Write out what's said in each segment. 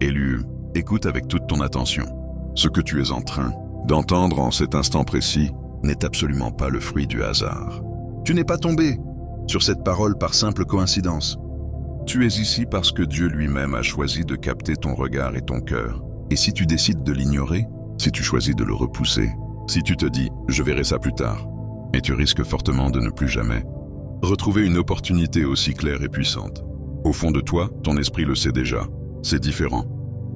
Élu, écoute avec toute ton attention. Ce que tu es en train d'entendre en cet instant précis n'est absolument pas le fruit du hasard. Tu n'es pas tombé sur cette parole par simple coïncidence. Tu es ici parce que Dieu lui-même a choisi de capter ton regard et ton cœur. Et si tu décides de l'ignorer, si tu choisis de le repousser, si tu te dis « je verrai ça plus tard », et tu risques fortement de ne plus jamais retrouver une opportunité aussi claire et puissante. Au fond de toi, ton esprit le sait déjà. C'est différent.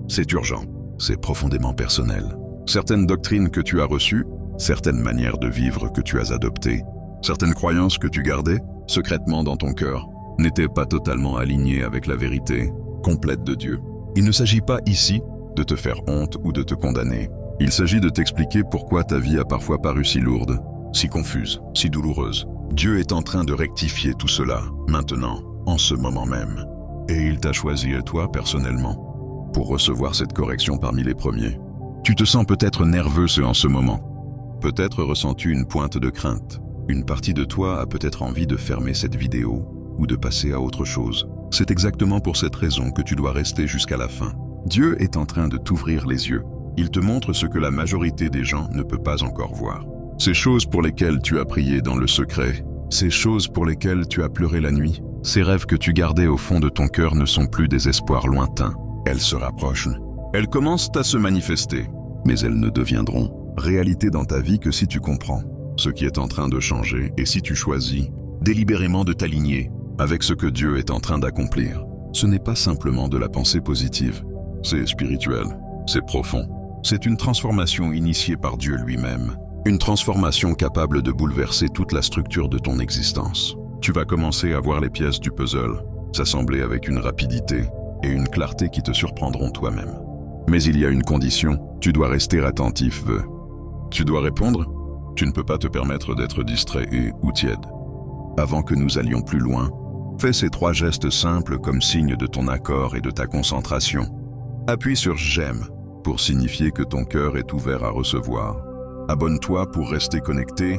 C'est urgent. C'est profondément personnel. Certaines doctrines que tu as reçues, certaines manières de vivre que tu as adoptées, certaines croyances que tu gardais secrètement dans ton cœur, n'étaient pas totalement alignées avec la vérité complète de Dieu. Il ne s'agit pas ici de te faire honte ou de te condamner. Il s'agit de t'expliquer pourquoi ta vie a parfois paru si lourde, si confuse, si douloureuse. Dieu est en train de rectifier tout cela, maintenant, en ce moment même. Et il t'a choisi, toi, personnellement, pour recevoir cette correction parmi les premiers. Tu te sens peut-être nerveux en ce moment. Peut-être ressens-tu une pointe de crainte. Une partie de toi a peut-être envie de fermer cette vidéo ou de passer à autre chose. C'est exactement pour cette raison que tu dois rester jusqu'à la fin. Dieu est en train de t'ouvrir les yeux. Il te montre ce que la majorité des gens ne peut pas encore voir. Ces choses pour lesquelles tu as prié dans le secret, ces choses pour lesquelles tu as pleuré la nuit, ces rêves que tu gardais au fond de ton cœur ne sont plus des espoirs lointains. Elles se rapprochent. Elles commencent à se manifester, mais elles ne deviendront réalité dans ta vie que si tu comprends ce qui est en train de changer et si tu choisis délibérément de t'aligner avec ce que Dieu est en train d'accomplir. Ce n'est pas simplement de la pensée positive, c'est spirituel, c'est profond. C'est une transformation initiée par Dieu lui-même, une transformation capable de bouleverser toute la structure de ton existence. Tu vas commencer à voir les pièces du puzzle s'assembler avec une rapidité et une clarté qui te surprendront toi-même. Mais il y a une condition, tu dois rester attentif. Tu dois répondre. Tu ne peux pas te permettre d'être distrait ou tiède. Avant que nous allions plus loin, fais ces 3 gestes simples comme signe de ton accord et de ta concentration. Appuie sur « J'aime » pour signifier que ton cœur est ouvert à recevoir. Abonne-toi pour rester connecté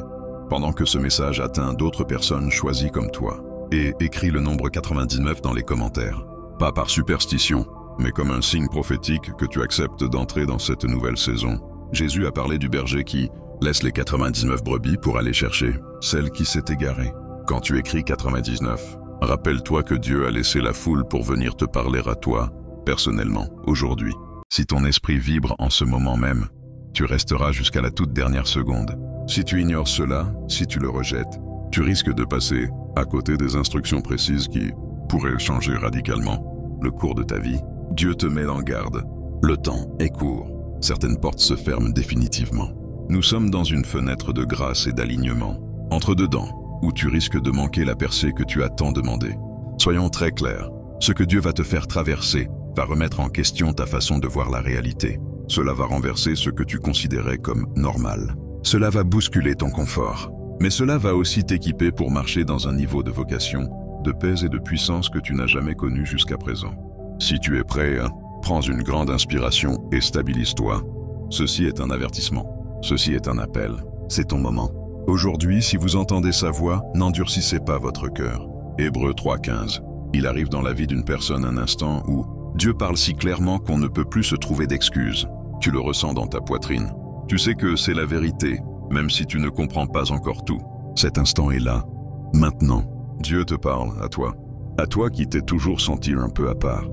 pendant que ce message atteint d'autres personnes choisies comme toi. Et écris le nombre 99 dans les commentaires. Pas par superstition, mais comme un signe prophétique que tu acceptes d'entrer dans cette nouvelle saison. Jésus a parlé du berger qui laisse les 99 brebis pour aller chercher celle qui s'est égarée. Quand tu écris 99, rappelle-toi que Dieu a laissé la foule pour venir te parler à toi, personnellement, aujourd'hui. Si ton esprit vibre en ce moment même, tu resteras jusqu'à la toute dernière seconde. Si tu ignores cela, si tu le rejettes, tu risques de passer à côté des instructions précises qui pourraient changer radicalement le cours de ta vie. Dieu te met en garde. Le temps est court. Certaines portes se ferment définitivement. Nous sommes dans une fenêtre de grâce et d'alignement. Entre dedans, où tu risques de manquer la percée que tu as tant demandé. Soyons très clairs. Ce que Dieu va te faire traverser va remettre en question ta façon de voir la réalité. Cela va renverser ce que tu considérais comme normal. Cela va bousculer ton confort. Mais cela va aussi t'équiper pour marcher dans un niveau de vocation, de paix et de puissance que tu n'as jamais connu jusqu'à présent. Si tu es prêt, prends une grande inspiration et stabilise-toi. Ceci est un avertissement. Ceci est un appel. C'est ton moment. Aujourd'hui, si vous entendez sa voix, n'endurcissez pas votre cœur. Hébreux 3:15. Il arrive dans la vie d'une personne un instant où Dieu parle si clairement qu'on ne peut plus se trouver d'excuses. Tu le ressens dans ta poitrine. Tu sais que c'est la vérité, même si tu ne comprends pas encore tout. Cet instant est là, maintenant. Dieu te parle à toi qui t'es toujours senti un peu à part.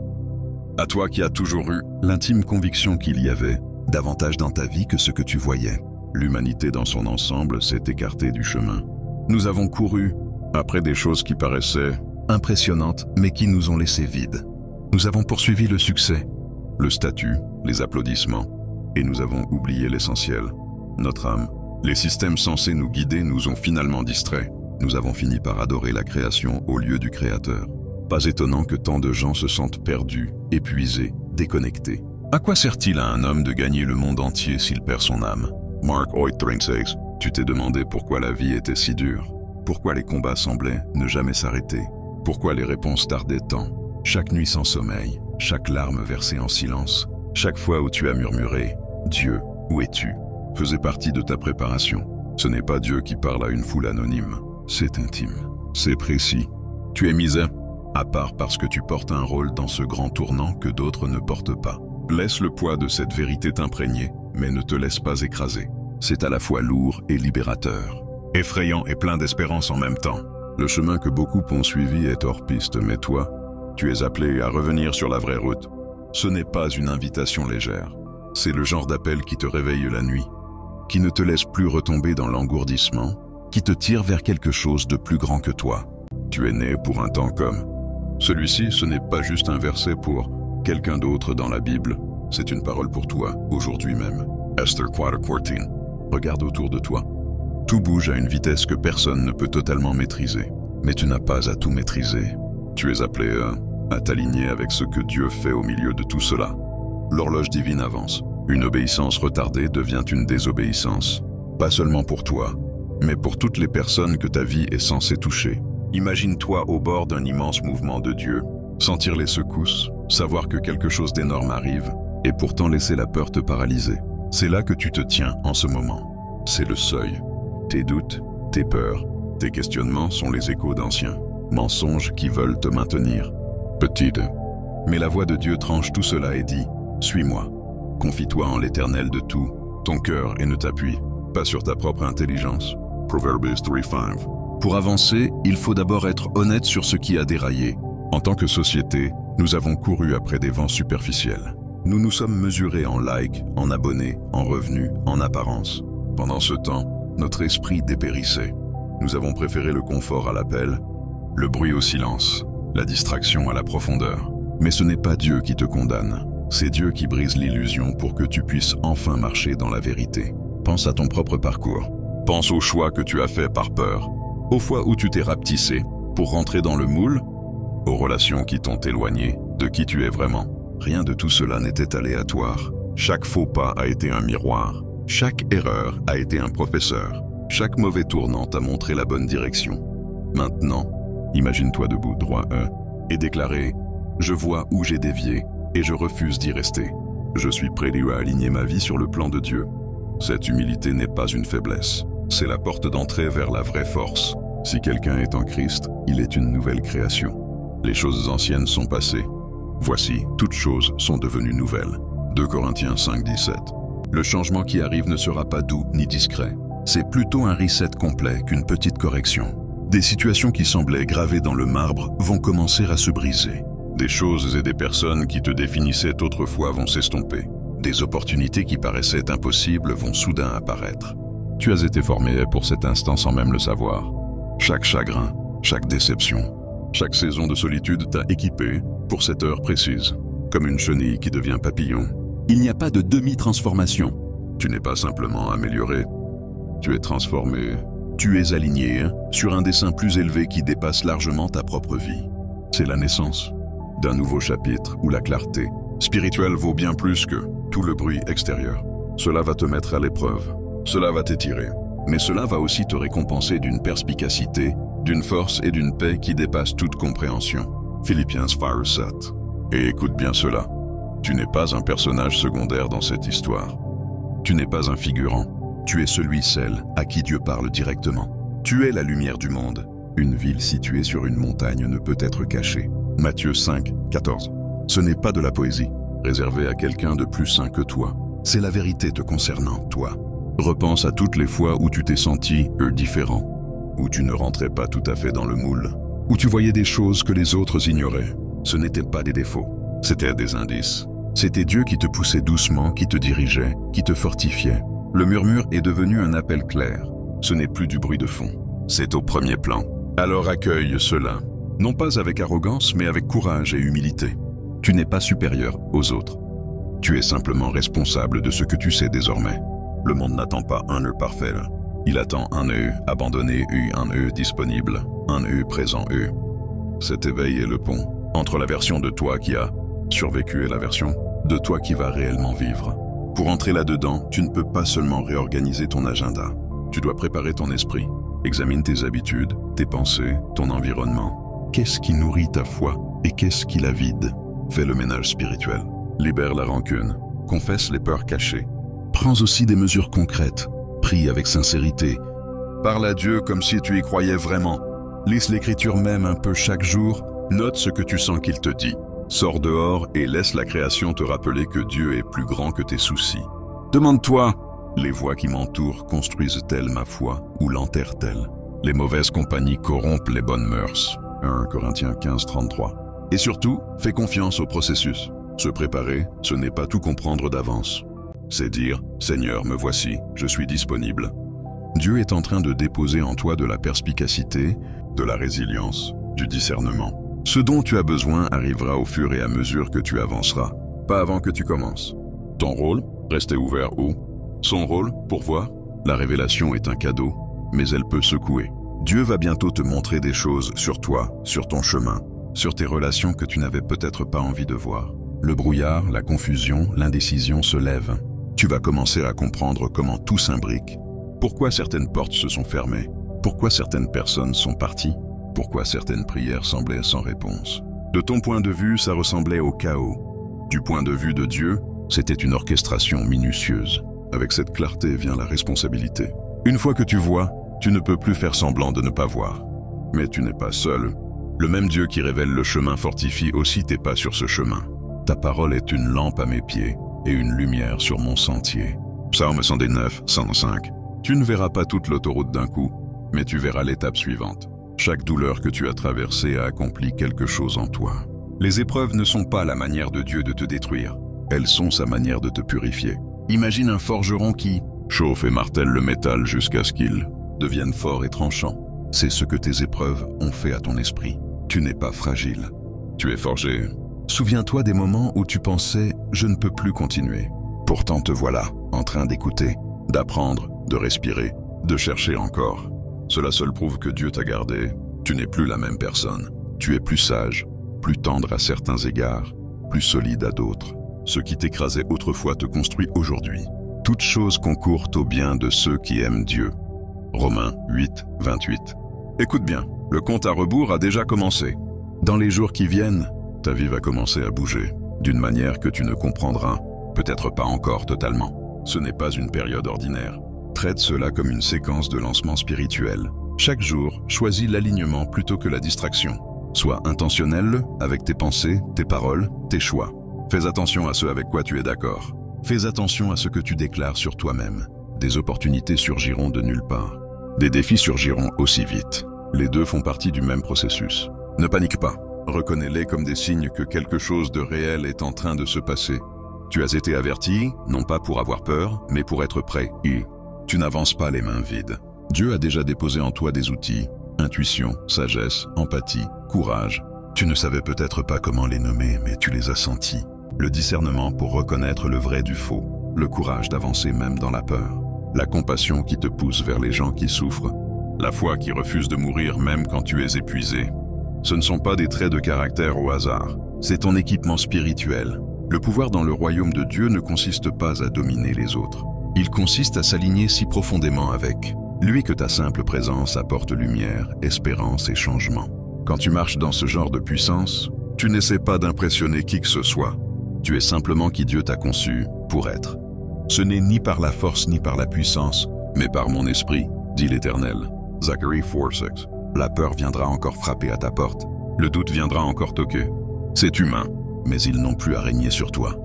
À toi qui as toujours eu l'intime conviction qu'il y avait davantage dans ta vie que ce que tu voyais. L'humanité dans son ensemble s'est écartée du chemin. Nous avons couru après des choses qui paraissaient impressionnantes, mais qui nous ont laissés vides. Nous avons poursuivi le succès, le statut, les applaudissements, et nous avons oublié l'essentiel, notre âme. Les systèmes censés nous guider nous ont finalement distraits. Nous avons fini par adorer la création au lieu du Créateur. Pas étonnant que tant de gens se sentent perdus, épuisés, déconnectés. À quoi sert-il à un homme de gagner le monde entier s'il perd son âme? Mark 8:36. Tu t'es demandé pourquoi la vie était si dure, pourquoi les combats semblaient ne jamais s'arrêter, pourquoi les réponses tardaient tant. Chaque nuit sans sommeil, chaque larme versée en silence, chaque fois où tu as murmuré « Dieu, où es-tu » faisait partie de ta préparation. Ce n'est pas Dieu qui parle à une foule anonyme, c'est intime, c'est précis. Tu es misé, à part parce que tu portes un rôle dans ce grand tournant que d'autres ne portent pas. Laisse le poids de cette vérité t'imprégner, mais ne te laisse pas écraser. C'est à la fois lourd et libérateur, effrayant et plein d'espérance en même temps. Le chemin que beaucoup ont suivi est hors piste, mais toi, tu es appelé à revenir sur la vraie route. Ce n'est pas une invitation légère. C'est le genre d'appel qui te réveille la nuit, qui ne te laisse plus retomber dans l'engourdissement, qui te tire vers quelque chose de plus grand que toi. Tu es né pour un temps comme. Celui-ci, ce n'est pas juste un verset pour quelqu'un d'autre dans la Bible, c'est une parole pour toi, aujourd'hui même. Esther 4:14. Regarde autour de toi. Tout bouge à une vitesse que personne ne peut totalement maîtriser. Mais tu n'as pas à tout maîtriser. Tu es appelé à t'aligner avec ce que Dieu fait au milieu de tout cela. L'horloge divine avance. Une obéissance retardée devient une désobéissance. Pas seulement pour toi, mais pour toutes les personnes que ta vie est censée toucher. Imagine-toi au bord d'un immense mouvement de Dieu, sentir les secousses, savoir que quelque chose d'énorme arrive, et pourtant laisser la peur te paralyser. C'est là que tu te tiens en ce moment. C'est le seuil. Tes doutes, tes peurs, tes questionnements sont les échos d'anciens mensonges qui veulent te maintenir petite. Mais la voix de Dieu tranche tout cela et dit « Suis-moi, confie-toi en l'Éternel de tout, ton cœur et ne t'appuie pas sur ta propre intelligence. » Proverbes 3:5. Pour avancer, il faut d'abord être honnête sur ce qui a déraillé. En tant que société, nous avons couru après des vents superficiels. Nous nous sommes mesurés en likes, en abonnés, en revenus, en apparence. Pendant ce temps, notre esprit dépérissait. Nous avons préféré le confort à l'appel, le bruit au silence, la distraction à la profondeur. Mais ce n'est pas Dieu qui te condamne. C'est Dieu qui brise l'illusion pour que tu puisses enfin marcher dans la vérité. Pense à ton propre parcours. Pense aux choix que tu as faits par peur, aux fois où tu t'es rapetissé pour rentrer dans le moule, aux relations qui t'ont éloigné de qui tu es vraiment. Rien de tout cela n'était aléatoire. Chaque faux pas a été un miroir. Chaque erreur a été un professeur. Chaque mauvais tournant t'a montré la bonne direction. Maintenant, imagine-toi debout droit et déclarer « Je vois où j'ai dévié et je refuse d'y rester. Je suis prêt à aligner ma vie sur le plan de Dieu. » Cette humilité n'est pas une faiblesse. C'est la porte d'entrée vers la vraie force. Si quelqu'un est en Christ, il est une nouvelle création. Les choses anciennes sont passées. Voici, toutes choses sont devenues nouvelles. 2 Corinthiens 5:17. Le changement qui arrive ne sera pas doux ni discret. C'est plutôt un reset complet qu'une petite correction. Des situations qui semblaient gravées dans le marbre vont commencer à se briser. Des choses et des personnes qui te définissaient autrefois vont s'estomper. Des opportunités qui paraissaient impossibles vont soudain apparaître. Tu as été formé pour cet instant sans même le savoir. Chaque chagrin, chaque déception, chaque saison de solitude t'a équipé pour cette heure précise, comme une chenille qui devient papillon. Il n'y a pas de demi-transformation. Tu n'es pas simplement amélioré, tu es transformé. Tu es aligné sur un dessin plus élevé qui dépasse largement ta propre vie. C'est la naissance d'un nouveau chapitre où la clarté spirituelle vaut bien plus que tout le bruit extérieur. Cela va te mettre à l'épreuve, cela va t'étirer, mais cela va aussi te récompenser d'une perspicacité, d'une force et d'une paix qui dépassent toute compréhension. Philippiens 4:7. Et écoute bien cela, tu n'es pas un personnage secondaire dans cette histoire. Tu n'es pas un figurant, tu es celle à qui Dieu parle directement. Tu es la lumière du monde. Une ville située sur une montagne ne peut être cachée. Matthieu 5:14. Ce n'est pas de la poésie, réservée à quelqu'un de plus saint que toi. C'est la vérité te concernant, toi. Repense à toutes les fois où tu t'es senti différent, où tu ne rentrais pas tout à fait dans le moule, où tu voyais des choses que les autres ignoraient. Ce n'étaient pas des défauts, c'étaient des indices. C'était Dieu qui te poussait doucement, qui te dirigeait, qui te fortifiait. Le murmure est devenu un appel clair. Ce n'est plus du bruit de fond, c'est au premier plan. Alors accueille cela, non pas avec arrogance, mais avec courage et humilité. Tu n'es pas supérieur aux autres. Tu es simplement responsable de ce que tu sais désormais. Le monde n'attend pas un eux parfait. Il attend un eux abandonné, un eux disponible, un eux présent eux. Cet éveil est le pont entre la version de toi qui a survécu et la version de toi qui va réellement vivre. Pour entrer là-dedans, tu ne peux pas seulement réorganiser ton agenda. Tu dois préparer ton esprit. Examine tes habitudes, tes pensées, ton environnement. Qu'est-ce qui nourrit ta foi et qu'est-ce qui la vide? Fais le ménage spirituel. Libère la rancune. Confesse les peurs cachées. Prends aussi des mesures concrètes. Prie avec sincérité. Parle à Dieu comme si tu y croyais vraiment. Lise l'Écriture même un peu chaque jour. Note ce que tu sens qu'il te dit. Sors dehors et laisse la création te rappeler que Dieu est plus grand que tes soucis. Demande-toi, les voix qui m'entourent construisent-elles ma foi ou l'enterrent-elles? Les mauvaises compagnies corrompent les bonnes mœurs. 1 Corinthiens 15, 33. Et surtout, fais confiance au processus. Se préparer, ce n'est pas tout comprendre d'avance. C'est dire, Seigneur, me voici, je suis disponible. Dieu est en train de déposer en toi de la perspicacité, de la résilience, du discernement. Ce dont tu as besoin arrivera au fur et à mesure que tu avanceras, pas avant que tu commences. Ton rôle, rester ouvert où? Son rôle, pourvoir? La révélation est un cadeau, mais elle peut secouer. Dieu va bientôt te montrer des choses sur toi, sur ton chemin, sur tes relations que tu n'avais peut-être pas envie de voir. Le brouillard, la confusion, l'indécision se lèvent. Tu vas commencer à comprendre comment tout s'imbrique. Pourquoi certaines portes se sont fermées? Pourquoi certaines personnes sont parties? Pourquoi certaines prières semblaient sans réponse? De ton point de vue, ça ressemblait au chaos. Du point de vue de Dieu, c'était une orchestration minutieuse. Avec cette clarté vient la responsabilité. Une fois que tu vois, tu ne peux plus faire semblant de ne pas voir. Mais tu n'es pas seul. Le même Dieu qui révèle le chemin fortifie aussi tes pas sur ce chemin. Ta parole est une lampe à mes pieds et une lumière sur mon sentier. Psaume 109, 105. Tu ne verras pas toute l'autoroute d'un coup, mais tu verras l'étape suivante. Chaque douleur que tu as traversée a accompli quelque chose en toi. Les épreuves ne sont pas la manière de Dieu de te détruire. Elles sont sa manière de te purifier. Imagine un forgeron qui chauffe et martèle le métal jusqu'à ce qu'il devienne fort et tranchant. C'est ce que tes épreuves ont fait à ton esprit. Tu n'es pas fragile. Tu es forgé. Souviens-toi des moments où tu pensais « je ne peux plus continuer ». Pourtant te voilà, en train d'écouter, d'apprendre, de respirer, de chercher encore. Cela seul prouve que Dieu t'a gardé. Tu n'es plus la même personne. Tu es plus sage, plus tendre à certains égards, plus solide à d'autres. Ce qui t'écrasait autrefois te construit aujourd'hui. Toute chose concourt au bien de ceux qui aiment Dieu. Romains 8, 28. Écoute bien, le compte à rebours a déjà commencé. Dans les jours qui viennent, ta vie va commencer à bouger, d'une manière que tu ne comprendras, peut-être pas encore totalement. Ce n'est pas une période ordinaire. Traite cela comme une séquence de lancement spirituel. Chaque jour, choisis l'alignement plutôt que la distraction. Sois intentionnel avec tes pensées, tes paroles, tes choix. Fais attention à ce avec quoi tu es d'accord. Fais attention à ce que tu déclares sur toi-même. Des opportunités surgiront de nulle part. Des défis surgiront aussi vite. Les deux font partie du même processus. Ne panique pas. Reconnais-les comme des signes que quelque chose de réel est en train de se passer. Tu as été averti, non pas pour avoir peur, mais pour être prêt. Et tu n'avances pas les mains vides. Dieu a déjà déposé en toi des outils, intuition, sagesse, empathie, courage. Tu ne savais peut-être pas comment les nommer, mais tu les as sentis. Le discernement pour reconnaître le vrai du faux. Le courage d'avancer même dans la peur. La compassion qui te pousse vers les gens qui souffrent. La foi qui refuse de mourir même quand tu es épuisé. Ce ne sont pas des traits de caractère au hasard. C'est ton équipement spirituel. Le pouvoir dans le royaume de Dieu ne consiste pas à dominer les autres. Il consiste à s'aligner si profondément avec lui que ta simple présence apporte lumière, espérance et changement. Quand tu marches dans ce genre de puissance, tu n'essaies pas d'impressionner qui que ce soit. Tu es simplement qui Dieu t'a conçu pour être. Ce n'est ni par la force ni par la puissance, mais par mon esprit, dit l'Éternel. Zacharie 4:6. La peur viendra encore frapper à ta porte. Le doute viendra encore toquer. C'est humain, mais ils n'ont plus à régner sur toi.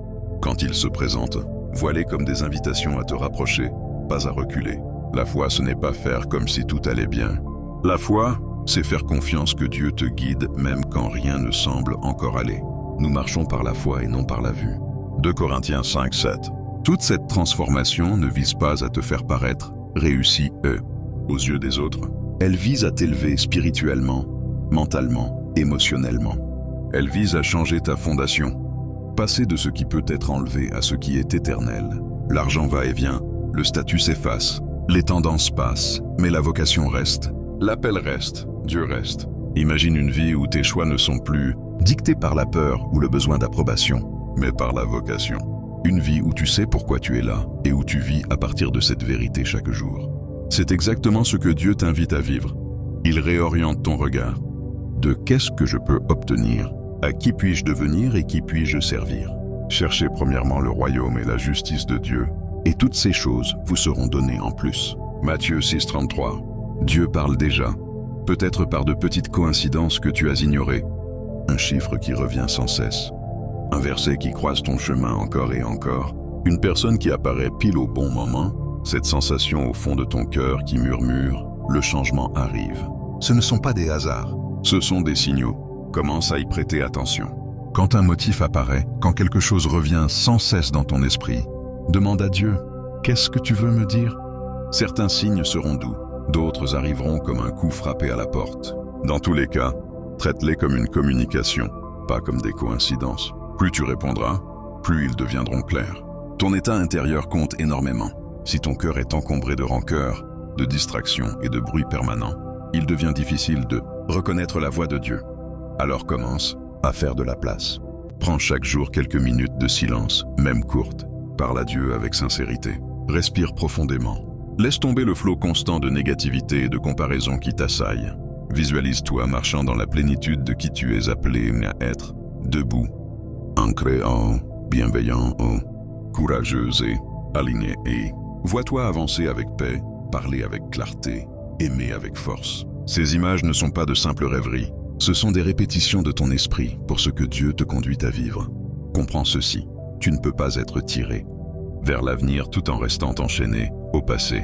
Quand ils se présentent, vois-les comme des invitations à te rapprocher, pas à reculer. La foi, ce n'est pas faire comme si tout allait bien. La foi, c'est faire confiance que Dieu te guide même quand rien ne semble encore aller. Nous marchons par la foi et non par la vue. 2 Corinthiens 5:7. Toute cette transformation ne vise pas à te faire paraître réussi, aux yeux des autres. Elle vise à t'élever spirituellement, mentalement, émotionnellement. Elle vise à changer ta fondation. Passer de ce qui peut être enlevé à ce qui est éternel. L'argent va et vient, le statut s'efface, les tendances passent, mais la vocation reste. L'appel reste, Dieu reste. Imagine une vie où tes choix ne sont plus dictés par la peur ou le besoin d'approbation, mais par la vocation. Une vie où tu sais pourquoi tu es là et où tu vis à partir de cette vérité chaque jour. C'est exactement ce que Dieu t'invite à vivre. Il réoriente ton regard. De qu'est-ce que je peux obtenir? À qui puis-je devenir et qui puis-je servir? Cherchez premièrement le royaume et la justice de Dieu, et toutes ces choses vous seront données en plus. Matthieu 6:33. Dieu parle déjà, peut-être par de petites coïncidences que tu as ignorées. Un chiffre qui revient sans cesse. Un verset qui croise ton chemin encore et encore. Une personne qui apparaît pile au bon moment. Cette sensation au fond de ton cœur qui murmure « Le changement arrive ». Ce ne sont pas des hasards. Ce sont des signaux. Commence à y prêter attention. Quand un motif apparaît, quand quelque chose revient sans cesse dans ton esprit, demande à Dieu « Qu'est-ce que tu veux me dire ?» Certains signes seront doux, d'autres arriveront comme un coup frappé à la porte. Dans tous les cas, traite-les comme une communication, pas comme des coïncidences. Plus tu répondras, plus ils deviendront clairs. Ton état intérieur compte énormément. Si ton cœur est encombré de rancœur, de distractions et de bruit permanent, il devient difficile de reconnaître la voix de Dieu. Alors commence à faire de la place. Prends chaque jour quelques minutes de silence, même courtes. Parle à Dieu avec sincérité. Respire profondément. Laisse tomber le flot constant de négativité et de comparaison qui t'assaille. Visualise-toi marchant dans la plénitude de qui tu es appelé à être, debout, ancré en haut, bienveillant haut, courageux et aligné et vois-toi avancer avec paix, parler avec clarté, aimer avec force. Ces images ne sont pas de simples rêveries, ce sont des répétitions de ton esprit pour ce que Dieu te conduit à vivre. Comprends ceci, tu ne peux pas être tiré vers l'avenir tout en restant enchaîné au passé.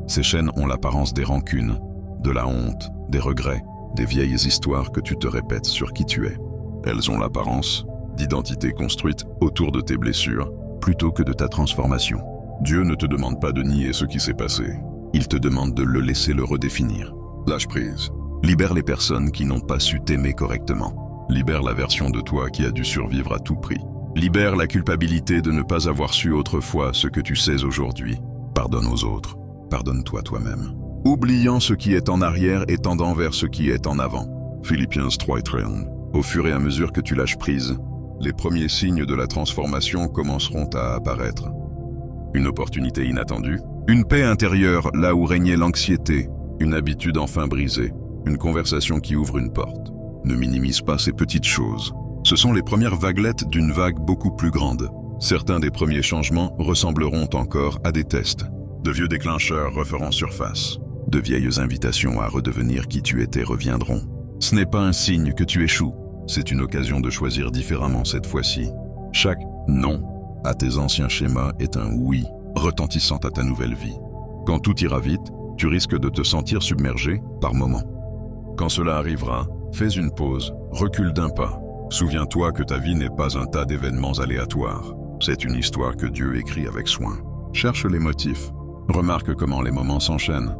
Ces chaînes ont l'apparence des rancunes, de la honte, des regrets, des vieilles histoires que tu te répètes sur qui tu es. Elles ont l'apparence d'identité construite autour de tes blessures, plutôt que de ta transformation. Dieu ne te demande pas de nier ce qui s'est passé. Il te demande de le laisser le redéfinir. Lâche prise. Libère les personnes qui n'ont pas su t'aimer correctement. Libère la version de toi qui a dû survivre à tout prix. Libère la culpabilité de ne pas avoir su autrefois ce que tu sais aujourd'hui. Pardonne aux autres. Pardonne-toi toi-même. Oubliant ce qui est en arrière et tendant vers ce qui est en avant. Philippiens 3:13. Au fur et à mesure que tu lâches prise, les premiers signes de la transformation commenceront à apparaître. Une opportunité inattendue, une paix intérieure là où régnait l'anxiété, une habitude enfin brisée, une conversation qui ouvre une porte. Ne minimise pas ces petites choses. Ce sont les premières vaguelettes d'une vague beaucoup plus grande. Certains des premiers changements ressembleront encore à des tests. De vieux déclencheurs referont surface. De vieilles invitations à redevenir qui tu étais reviendront. Ce n'est pas un signe que tu échoues. C'est une occasion de choisir différemment cette fois-ci. Chaque non à tes anciens schémas est un oui retentissant à ta nouvelle vie. Quand tout ira vite, tu risques de te sentir submergé par moments. Quand cela arrivera, fais une pause, recule d'un pas. Souviens-toi que ta vie n'est pas un tas d'événements aléatoires. C'est une histoire que Dieu écrit avec soin. Cherche les motifs. Remarque comment les moments s'enchaînent.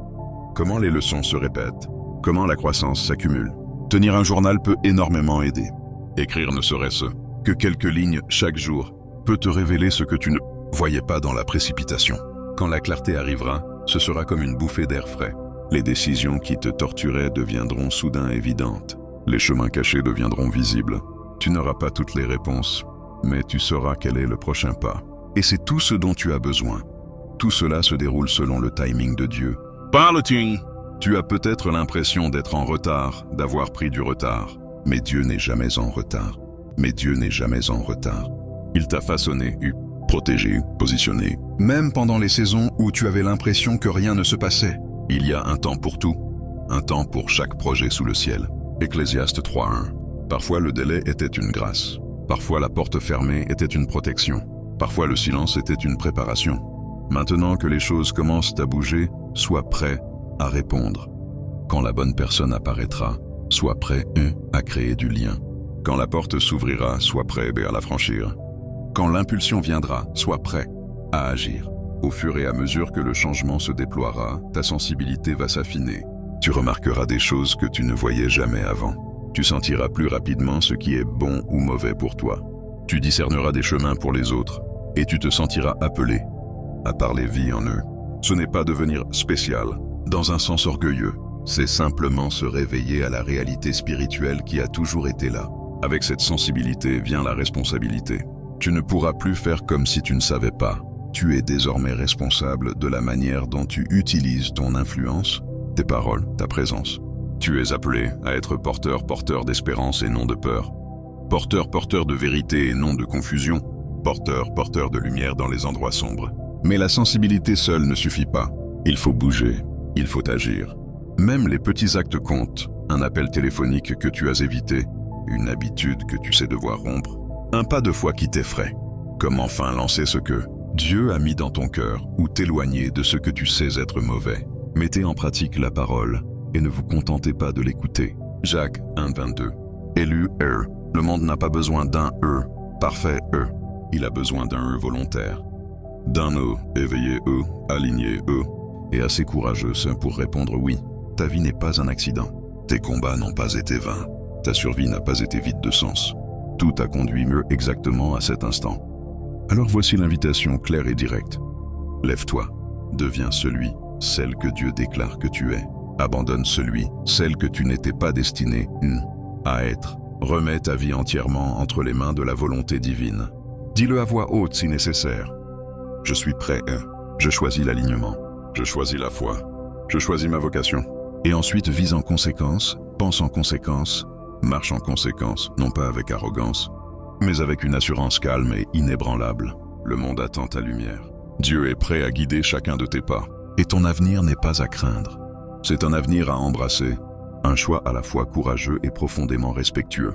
Comment les leçons se répètent. Comment la croissance s'accumule. Tenir un journal peut énormément aider. Écrire ne serait-ce que quelques lignes chaque jour peut te révéler ce que tu ne voyais pas dans la précipitation. Quand la clarté arrivera, ce sera comme une bouffée d'air frais. Les décisions qui te torturaient deviendront soudain évidentes. Les chemins cachés deviendront visibles. Tu n'auras pas toutes les réponses, mais tu sauras quel est le prochain pas. Et c'est tout ce dont tu as besoin. Tout cela se déroule selon le timing de Dieu. Piloting! Tu as peut-être l'impression d'être en retard, d'avoir pris du retard. Mais Dieu n'est jamais en retard. Mais Dieu n'est jamais en retard. Il t'a façonné, protégé, positionné. Même pendant les saisons où tu avais l'impression que rien ne se passait. Il y a un temps pour tout. Un temps pour chaque projet sous le ciel. Ecclésiaste 3:1. Parfois le délai était une grâce. Parfois la porte fermée était une protection. Parfois le silence était une préparation. Maintenant que les choses commencent à bouger, sois prêt à répondre. Quand la bonne personne apparaîtra, sois prêt à créer du lien. Quand la porte s'ouvrira, sois prêt à la franchir. Quand l'impulsion viendra, sois prêt à agir. Au fur et à mesure que le changement se déploiera, ta sensibilité va s'affiner. Tu remarqueras des choses que tu ne voyais jamais avant. Tu sentiras plus rapidement ce qui est bon ou mauvais pour toi. Tu discerneras des chemins pour les autres et tu te sentiras appelé à parler vie en eux. Ce n'est pas devenir spécial, dans un sens orgueilleux. C'est simplement se réveiller à la réalité spirituelle qui a toujours été là. Avec cette sensibilité vient la responsabilité. Tu ne pourras plus faire comme si tu ne savais pas. Tu es désormais responsable de la manière dont tu utilises ton influence, tes paroles, ta présence. Tu es appelé à être porteur d'espérance et non de peur. Porteur de vérité et non de confusion. Porteur de lumière dans les endroits sombres. Mais la sensibilité seule ne suffit pas. Il faut bouger, il faut agir. Même les petits actes comptent. Un appel téléphonique que tu as évité, une habitude que tu sais devoir rompre, un pas de foi qui t'effraie. Comme enfin lancer ce que Dieu a mis dans ton cœur ou t'éloigner de ce que tu sais être mauvais. Mettez en pratique la parole et ne vous contentez pas de l'écouter. Jacques 1,22. Élu E. Le monde n'a pas besoin d'un E, parfait E. Il a besoin d'un E volontaire. D'un E, éveillé E, aligné E, et assez courageux pour répondre oui. Ta vie n'est pas un accident. Tes combats n'ont pas été vains. Ta survie n'a pas été vide de sens. Tout a conduit mieux exactement à cet instant. Alors voici l'invitation claire et directe. Lève-toi, deviens celui, celle que Dieu déclare que tu es. Abandonne celui, celle que tu n'étais pas destiné à être. Remets ta vie entièrement entre les mains de la volonté divine. Dis-le à voix haute si nécessaire. Je suis prêt, je choisis l'alignement, je choisis la foi, je choisis ma vocation. Et ensuite vis en conséquence, pense en conséquence, marche en conséquence, non pas avec arrogance, mais avec une assurance calme et inébranlable. Le monde attend ta lumière. Dieu est prêt à guider chacun de tes pas. Et ton avenir n'est pas à craindre. C'est un avenir à embrasser, un choix à la fois courageux et profondément respectueux.